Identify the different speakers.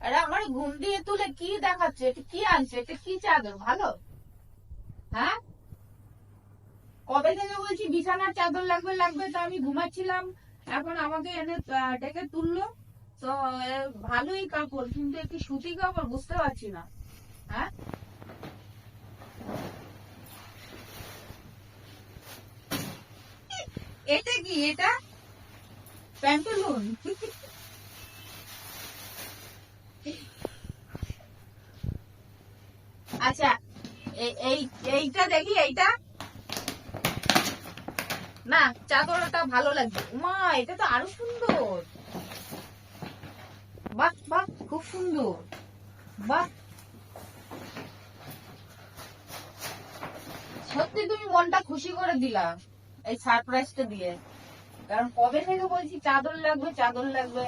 Speaker 1: এরা আমার ঘুম দিয়ে তুলে কি দেখাচ্ছে, এটা কি আনছে, এটা কি চাদর ভালো? হ্যাঁ, কবে থেকে বলছি বিছানার চাদর লাগবে লাগবে, তো আমি ঘুমাচ্ছিলাম, এখন আমাকে এনে ডেকে তুললো। তো ভালোই কাপড়, কিন্তু একটি সুতি কাপড়, বুঝতে পারছি না। হ্যাঁ, এটা কি, এটা প্যান্টুলুন? আচ্ছা, এই এইটা দেখি, এইটা না, চাদরটা ভালো লাগছে। উমা, এটা তো আরো সুন্দর। বাহ বাহ, খুব সুন্দর। বাহ, সত্যি তুমি মনটা খুশি করে দিলা এই সারপ্রাইজটা দিয়ে। কারণ কবে থেকে বলছি চাদর লাগবে চাদর লাগবে।